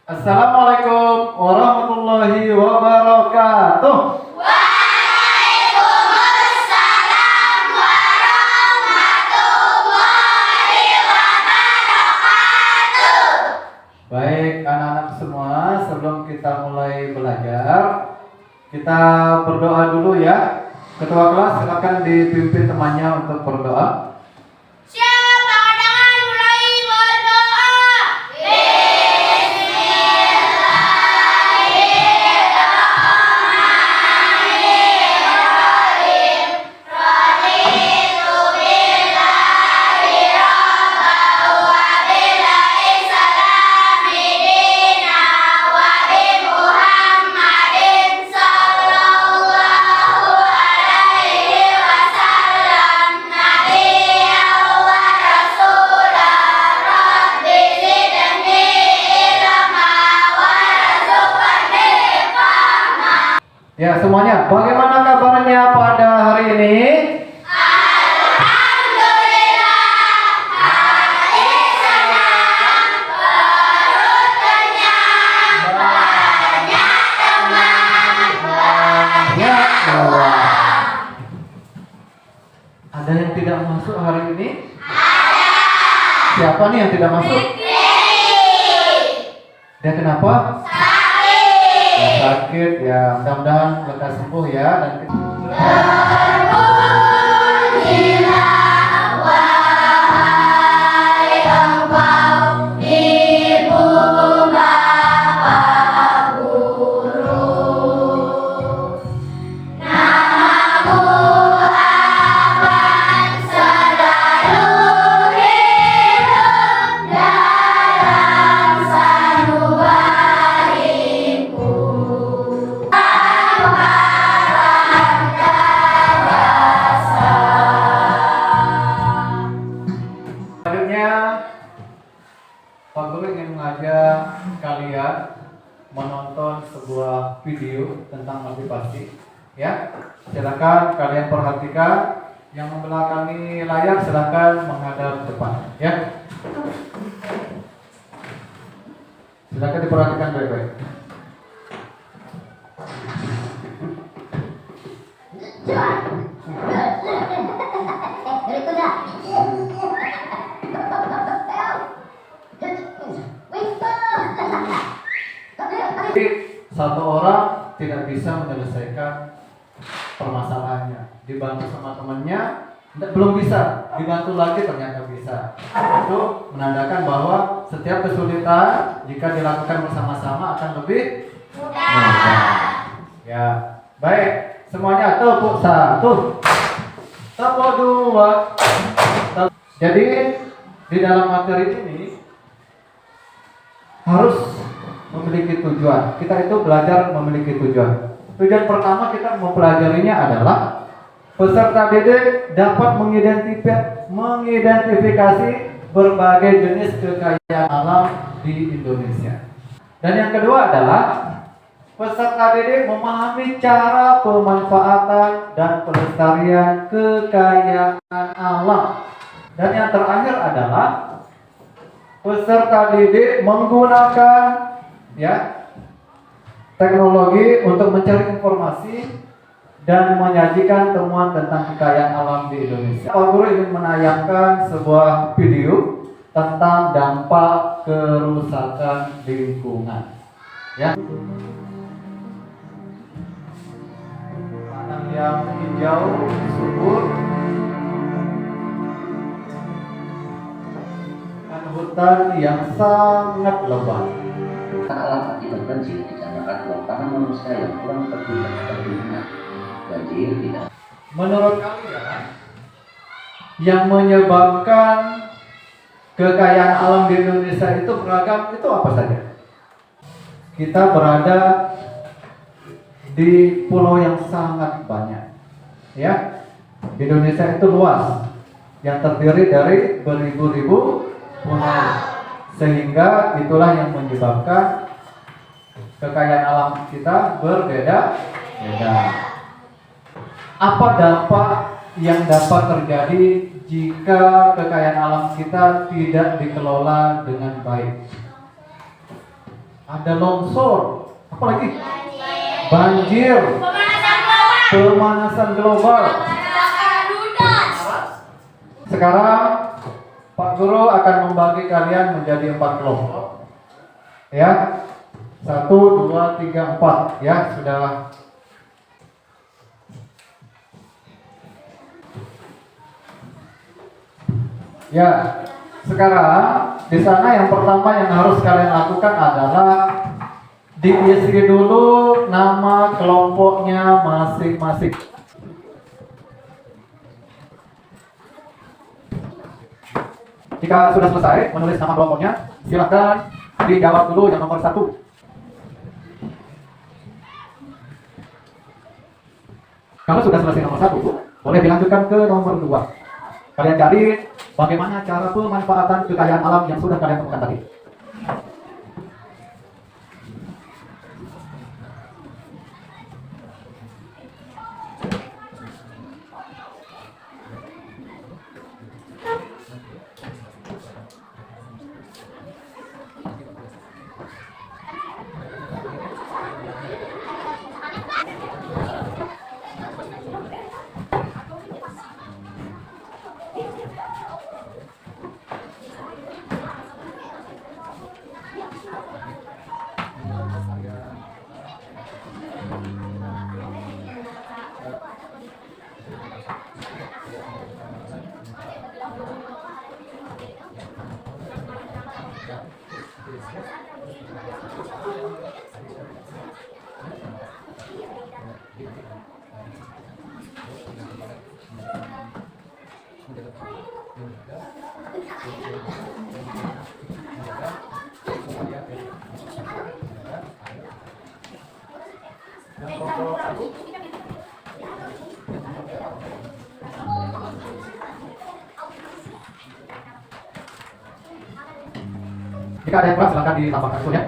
Assalamualaikum warahmatullahi wabarakatuh. Waalaikumsalam warahmatullahi wabarakatuh. Baik anak-anak semua, sebelum kita mulai belajar, kita berdoa dulu ya. Ketua kelas silakan dipimpin temannya untuk berdoa. Siap, angkat tangan, mulai berdoa. Bismillahirrahmanirrahim. Raditu billahi rabban wa bil islami dinan wa bi Muhammadin sallallahu alaihi wasallam nabiyyan wa rasulan. Rabbi zidni ilma warzuqni fahma. Ya semuanya, bagaimana kabarnya pada hari ini? Alhamdulillah, hati senang, perut kenyang, banyak teman, banyak uang. Ada yang tidak masuk hari ini? Ada Siapa nih yang tidak masuk? Dia kenapa? sakit, Ya, sakit ya, mudah-mudahan lekas sembuh ya dan berbunyilah wahai engkau ibu bapak guru, namamu akan selalu hidup dalam sanubariku. selanjutnya Pak Guru ingin mengajak kalian menonton sebuah video tentang motivasi ya. Silakan kalian perhatikan, yang membelakangi layar silakan menghadap depan ya. Silakan diperhatikan baik-baik. Jadi satu orang tidak bisa menyelesaikan permasalahannya, dibantu sama temannya belum bisa, dibantu lagi ternyata bisa. Itu menandakan bahwa setiap kesulitan jika dilakukan bersama-sama akan lebih mudah. Ya, baik. Semuanya tepuk satu, tepuk dua. Jadi di dalam materi ini harus memiliki tujuan. Kita itu belajar memiliki tujuan. Tujuan pertama kita mempelajarinya adalah peserta didik dapat mengidentifikasi berbagai jenis kekayaan alam di Indonesia. Dan yang kedua adalah peserta didik memahami cara pemanfaatan dan pelestarian kekayaan alam. Dan yang terakhir adalah peserta didik menggunakan ya teknologi untuk mencari informasi dan menyajikan temuan tentang kekayaan alam di Indonesia. Pak Guru ingin menayangkan sebuah video tentang dampak kerusakan lingkungan. Ya. Tanah yang hijau subur dan hutan yang sangat lebat. Alam akibat banjir dikarenakan uang tanah manusia yang kurang peduli terhadap lingkungan. Banjir tidak. Menurut kalian, yang menyebabkan kekayaan alam di Indonesia itu beragam, itu apa saja? Kita berada di pulau yang sangat banyak, ya. Indonesia itu luas, yang terdiri dari beribu-ribu pulau, sehingga itulah yang menyebabkan kekayaan alam kita berbeda-beda. Apa dampak yang dapat terjadi jika kekayaan alam kita tidak dikelola dengan baik? ada longsor, apa lagi? Banjir, pemanasan global. Sekarang Pak Guru akan membagi kalian menjadi 4 kelompok. Ya, 1, 2, 3, 4. Ya, sudah. Ya, sekarang di sana yang pertama yang harus kalian lakukan adalah diisi dulu nama kelompoknya masing-masing. Jika sudah selesai menulis nama kelompoknya, silakan dijawab dulu yang nomor 1. Kalau sudah selesai nomor 1, boleh dilanjutkan ke nomor 2. Kalian cari bagaimana cara pemanfaatan kekayaan alam yang sudah kalian temukan tadi. Jika ada yang kurang silakan ditambahkan dulu ya.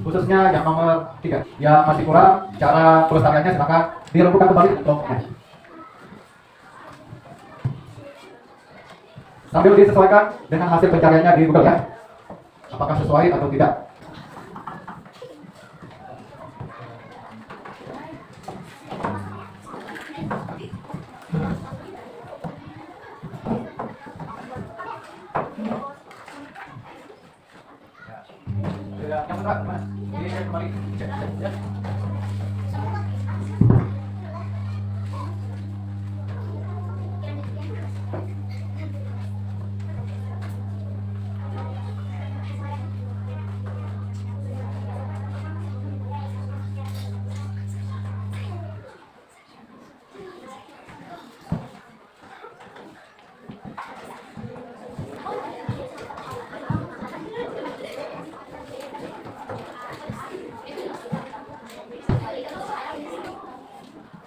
Khususnya yang nomor 3, yang masih kurang cara pelestariannya silakan dirembukan kembali kelompoknya. Sambil disesuaikan dengan hasil pencariannya di Google ya. Apakah sesuai atau tidak? Yang benar, Mas. Ini kembali cek ya.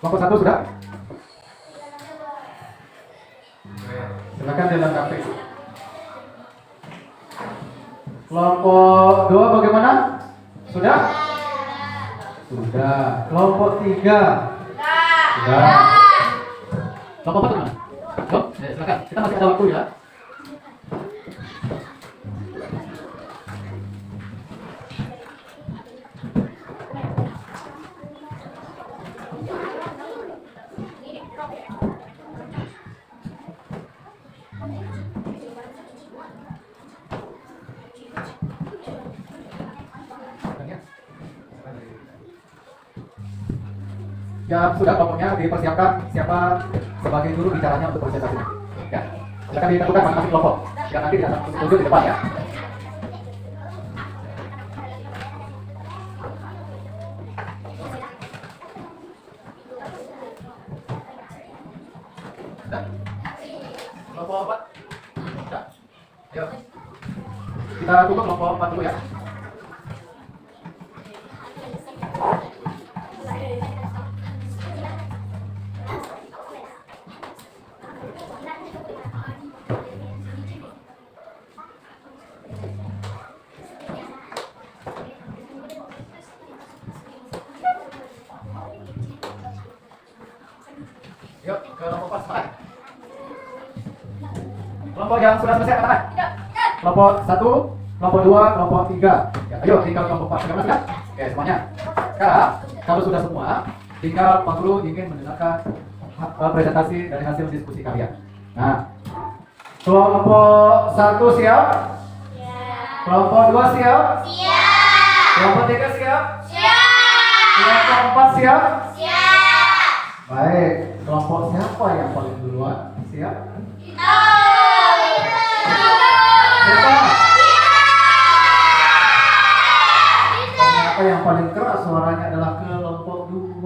Kelompok 1 sudah? Silakan dilengkapi. Kelompok 2 bagaimana? Sudah? Sudah. Kelompok 3? Sudah. Kelompok 4 gimana? Yuk, silakan. Kita masih ada waktu ya. Ya sudah, kelompoknya dipersiapkan siapa sebagai juru bicaranya untuk presentasinya. Ya, silakan ditentukan masing-masing kelompok. Ya nanti di atas tunjuk di depan ya. Sudah. Kelompok 4. Sudah. Yuk. Kita tutup kelompok 4 dulu ya. Yuk, ke kelompok 4 semangat. Kelompok yang sudah selesai katakan. Kelompok 1, kelompok 2, kelompok 3. Ya. Ayo, tinggal kelompok 4 sekarang siap? Oke, semuanya. Sekarang, kalau sudah semua, tinggal Pak Guru ingin mendengarkan presentasi dari hasil diskusi kalian. Nah, kelompok 1 siap? Kelompok 2 siap? Kelompok 3 siap? Kelompok 4 siap? Baik, kelompok siapa yang paling duluan? Siap? Siapa? Ternyata yang paling keras suaranya adalah kelompok 2.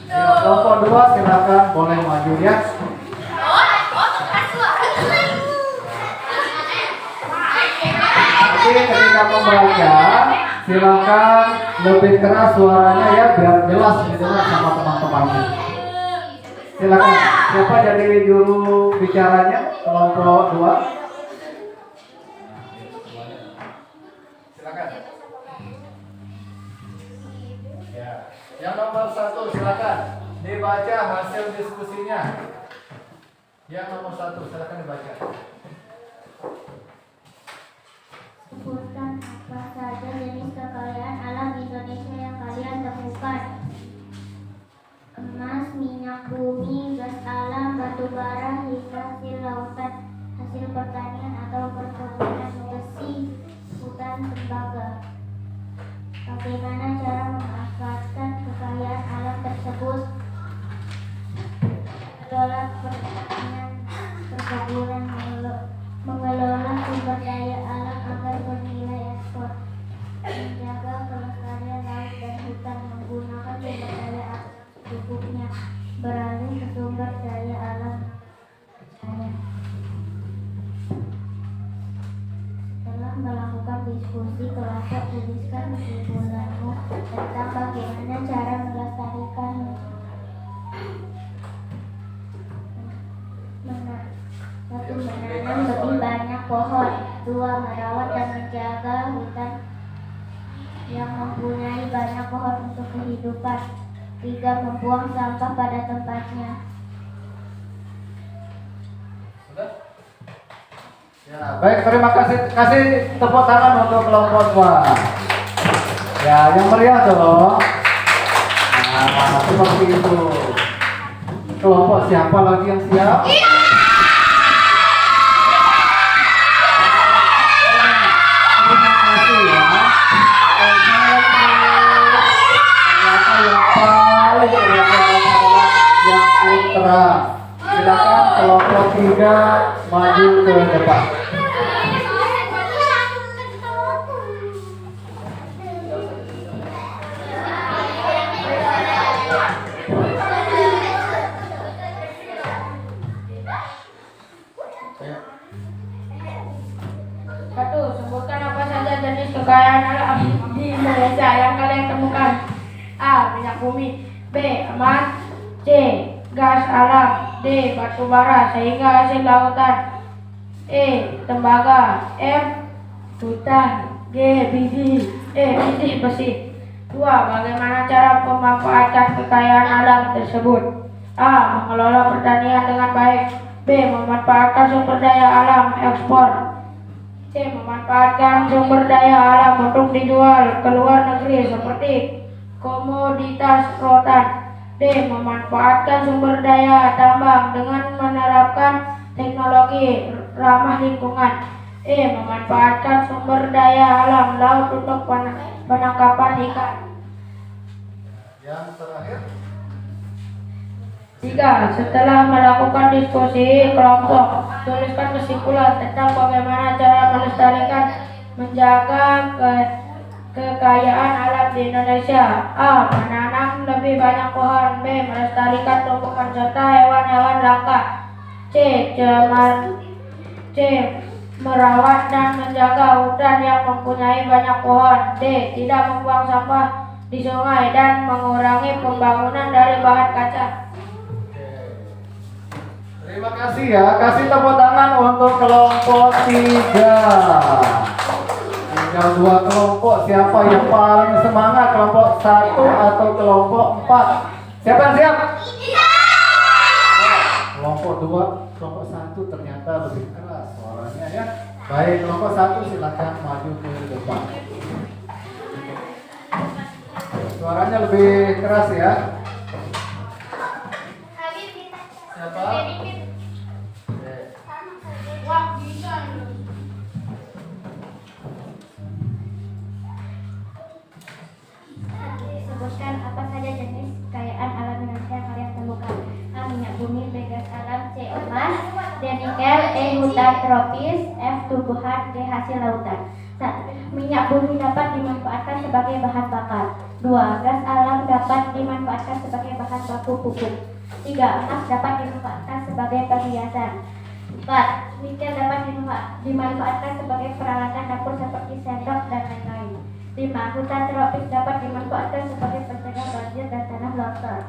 Ya, kelompok 2 silakan boleh maju ya. Tapi ketika membaca, silakan lebih keras suaranya ya biar jelas didengar sama teman-temannya. Silakan, siapa jadi juru bicaranya kelompok 2? Silakan. Ya, yang nomor 1 silakan dibaca hasil diskusinya. Yang nomor 1 silakan dibaca. Sebutkan apa saja jenis kekayaan alam Indonesia yang kalian temukan. Emas, minyak bumi, gas alam, batu bara, hingga hasil lautan, hasil pertanian atau perkebunan besi, hutan tembaga. Bagaimana cara memanfaatkan kekayaan alam tersebut? Mengelola pertanian, perkebunan, mengelola sumber daya alam agar bernilai ekspor, menjaga kelestarian laut dan hutan, menggunakan sumber daya alam secukupnya, beralih ke sumber daya alam percaya. Setelah melakukan diskusi kelompok, tuliskan kesimpulanmu tentang bagaimana cara melestarikan menanam lebih banyak pohon. 2. Merawat dan menjaga hutan yang mempunyai banyak pohon untuk kehidupan. 3. Membuang sampah pada tempatnya. Sudah? Ya, baik, terima kasih. Kasih tepuk tangan untuk kelompok 2. Ya, yang meriah dong. Nah, seperti itu. Kelompok siapa lagi yang siap? Silakan kelompok 3 maju ke depan. Satu, sebutkan apa saja jenis kekayaan alam di Indonesia yang kalian temukan. A. Minyak bumi. B. Emas. C. Gas alam. D. Batu bara sehingga hasil lautan. E. Tembaga. F. Hutan. G. Biji. E. Biji besi. 2. Bagaimana cara memanfaatkan kekayaan alam tersebut? A. Mengelola pertanian dengan baik. B. Memanfaatkan sumber daya alam ekspor. C. Memanfaatkan sumber daya alam untuk dijual ke luar negeri seperti komoditas rotan. D. Memanfaatkan sumber daya tambang dengan menerapkan teknologi ramah lingkungan. E. Memanfaatkan sumber daya alam laut untuk penangkapan ikan. Yang terakhir. 3. Setelah melakukan diskusi kelompok, tuliskan kesimpulan tentang bagaimana cara melestarikan, menjaga kekayaan alam di Indonesia. A. Menanam lebih banyak pohon. B. Melestarikan tumbuhan serta hewan-hewan langka. C. Merawat dan menjaga hutan yang mempunyai banyak pohon. D. Tidak membuang sampah di sungai dan mengurangi pembangunan dari bahan kaca. Terima kasih ya. Kasih tepuk tangan untuk kelompok 3. Tinggal 2 kelompok. Siapa yang paling semangat? Kelompok 1 atau kelompok 4? Siapa yang siap? Kelompok 2, kelompok 1 ternyata lebih keras suaranya ya. Baik, kelompok 1 silakan maju ke depan. Suaranya lebih keras ya. Siapa? Wah, bisa. Sebutkan apa saja jenis kekayaan alam Indonesia yang kalian temukan. A. Minyak bumi, B. Gas alam, C. Emas, D. Nikel, E. Hutan tropis, F. Tumbuhan, G. Hasil lautan. 1. Minyak bumi dapat dimanfaatkan sebagai bahan bakar. 2. Gas alam dapat dimanfaatkan sebagai bahan baku pupuk. 3. Emas dapat dimanfaatkan sebagai perhiasan. 4. Nikel dapat dimanfaatkan sebagai peralatan dapur seperti sendok dan lain-lain. 5. Hutan tropis dapat dimanfaatkan sebagai pencegah banjir dan tanah longsor.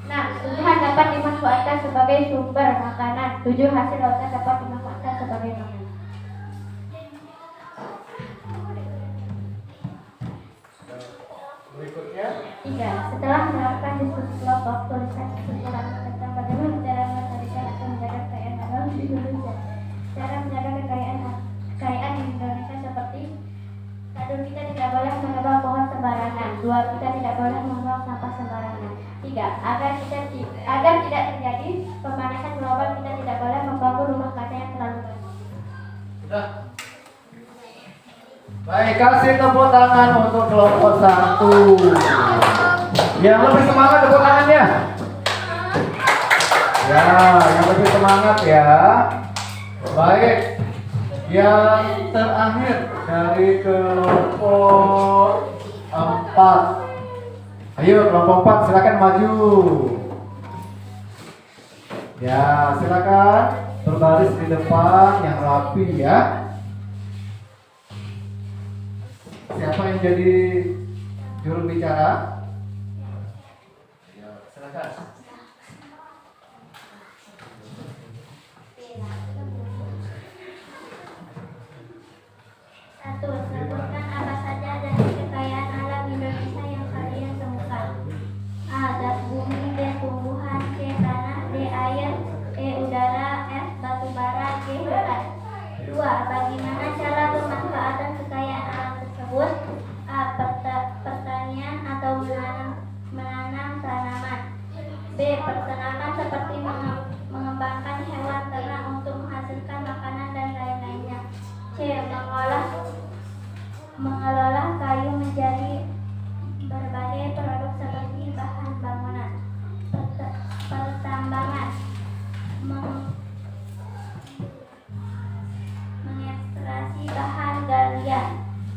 6. Tumbuhan dapat dimanfaatkan sebagai sumber makanan. 7. Hasil lautan dapat dimanfaatkan sebagai makanan. Berikutnya. 3. Setelah melakukan diskusi kelompok, tuliskan kesimpulan tentang bagaimana cara melestarikan atau menjaga kekayaan alam di Indonesia. Cara menjaga kekayaan di Indonesia seperti: 1. Kita tidak boleh menebang pohon sembarangan. 2. Kita tidak boleh membuang sampah sembarangan. 3. Agar tidak terjadi pemanasan global, kita tidak boleh membangun rumah kaca yang terlalu banyak. Sudah. Baik, kasih tepuk tangan untuk kelompok 1. Yang lebih semangat tepuk tangannya. Ya, yang lebih semangat ya. Baik. Yang terakhir dari kelompok 4. Ayo kelompok 4 silakan maju. Ya, silakan berbaris di depan yang rapi ya. Siapa yang jadi juru bicara? Ya, silakan. Satu, sebutkan apa saja dari kekayaan alam Indonesia yang kalian temukan. A. Gas bumi, B. Tumbuhan, C. Tanah, D. Air, E. Udara, F. Batu bara, G. Hutan. 2. Bagaimana cara pemanfaatan kekayaan alam tersebut? A. Pertanian atau menanam tanaman. B. Pertanaman seperti mengembangkan hewan ternak untuk menghasilkan makanan dan lain-lainnya. C. Mengelola kayu menjadi berbagai produk seperti bahan bangunan. Pertambangan, mengekstraksi bahan galian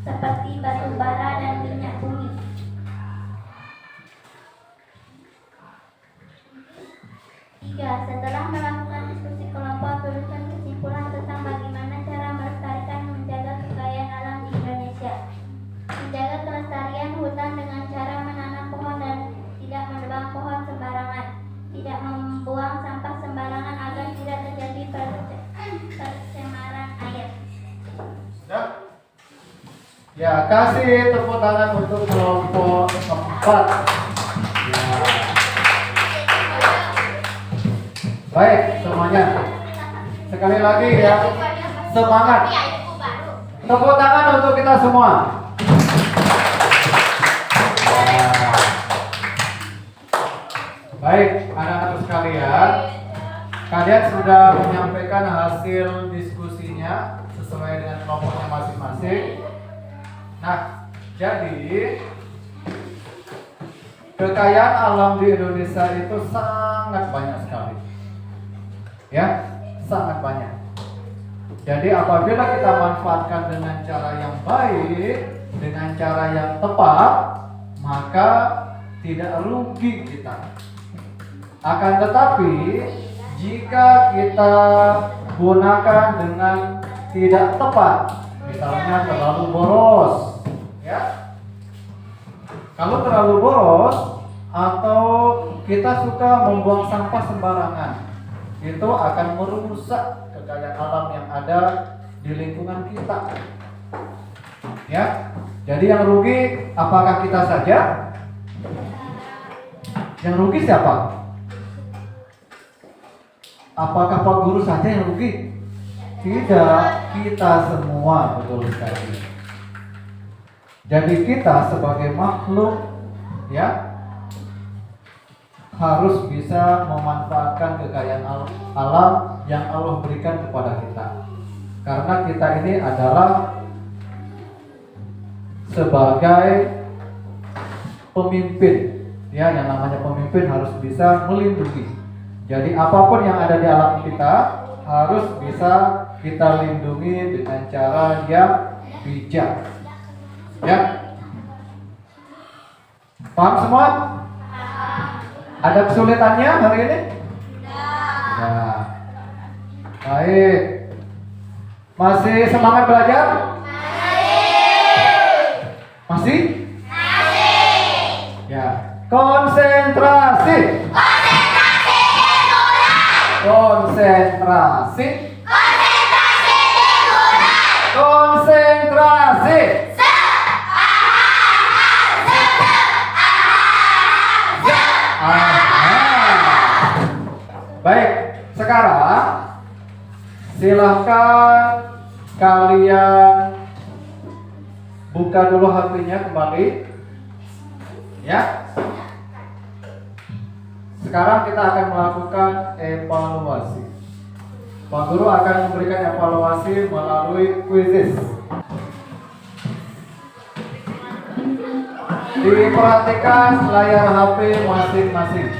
seperti batu bara dan minyak bumi. 3. Setelah melakukan diskusi kelompok, tuliskan kesimpulan tentang bagaimana cara melestarikan dan menjaga kekayaan alam di Indonesia. Menjaga kelestarian hutan dengan cara menanam pohon dan tidak menebang pohon sembarangan. Tidak membuang sampah sembarangan agar tidak terjadi pencemaran air. Sudah? Ya, kasih tepuk tangan untuk kelompok 4. Ya. Baik, semuanya. Sekali lagi ya, semangat. Tepuk tangan untuk kita semua. Ya. Baik, anak-anak sekalian, kalian sudah menyampaikan hasil diskusinya sesuai dengan kelompoknya masing-masing. Nah, jadi kekayaan alam di Indonesia itu sangat banyak sekali. Ya, sangat banyak. Jadi apabila kita manfaatkan dengan cara yang baik, dengan cara yang tepat, maka tidak rugi kita. Akan tetapi jika kita gunakan dengan tidak tepat, misalnya terlalu boros, ya. Kalau terlalu boros atau kita suka membuang sampah sembarangan, itu akan merusak kekayaan alam yang ada di lingkungan kita. Ya. Jadi yang rugi apakah kita saja? Yang rugi siapa? Apakah Pak Guru saja yang rugi? Tidak, kita semua, betul sekali. Jadi kita sebagai makhluk ya, harus bisa memanfaatkan kekayaan alam yang Allah berikan kepada kita. Karena kita ini adalah sebagai pemimpin, ya, yang namanya pemimpin harus bisa melindungi. Jadi apapun yang ada di alam kita harus bisa kita lindungi dengan cara yang bijak. Ya, paham semua? Ada kesulitannya hari ini? Ya. Baik. Masih semangat belajar? Masih? Ya. Konsentrasi. Konsentrasi. Konsentrasi. Baik, sekarang silahkan kalian buka dulu HP-nya kembali, ya. Sekarang kita akan melakukan evaluasi. Pak Guru akan memberikan evaluasi melalui quizzes. Diperhatikan layar HP masing-masing.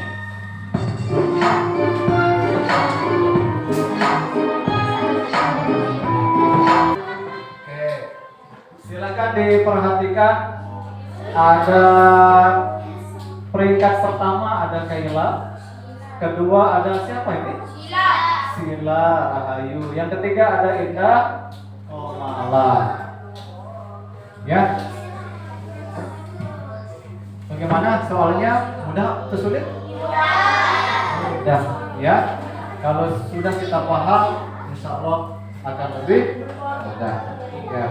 Oke, silakan diperhatikan. Ada peringkat pertama ada Kaila, kedua ada siapa ini? Sila Rahayu. Yang ketiga ada Indah Komala. Ya. Bagaimana soalnya? Mudah atau sulit? Mudah, ya. Kalau sudah kita paham, insya Allah akan lebih mudah. Ya.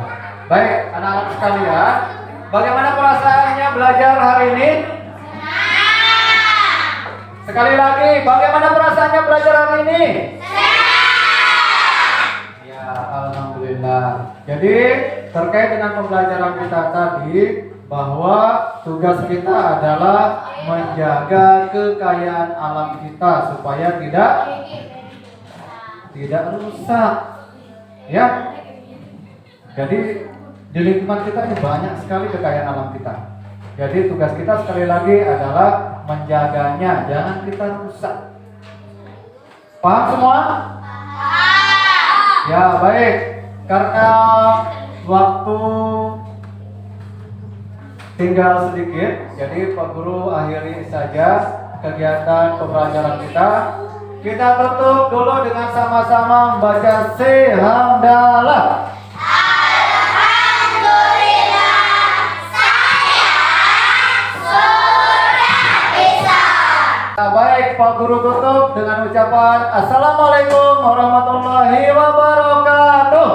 Baik, anak-anak sekalian, bagaimana perasaannya belajar hari ini? Sekali lagi, bagaimana perasaannya belajar hari ini? Ya, alhamdulillah. Jadi terkait dengan pembelajaran kita tadi, bahwa tugas kita adalah menjaga kekayaan alam kita supaya tidak rusak, ya. Jadi di lingkungan kita ini banyak sekali kekayaan alam kita. Jadi tugas kita sekali lagi adalah menjaganya, jangan kita rusak. Paham semua? Ya, baik. Karena waktu tinggal sedikit, jadi Pak Guru akhiri saja kegiatan pembelajaran kita. Kita tutup dulu dengan sama-sama membaca Alhamdulillah. Baik, Pak Guru tutup dengan ucapan Assalamualaikum warahmatullahi wabarakatuh.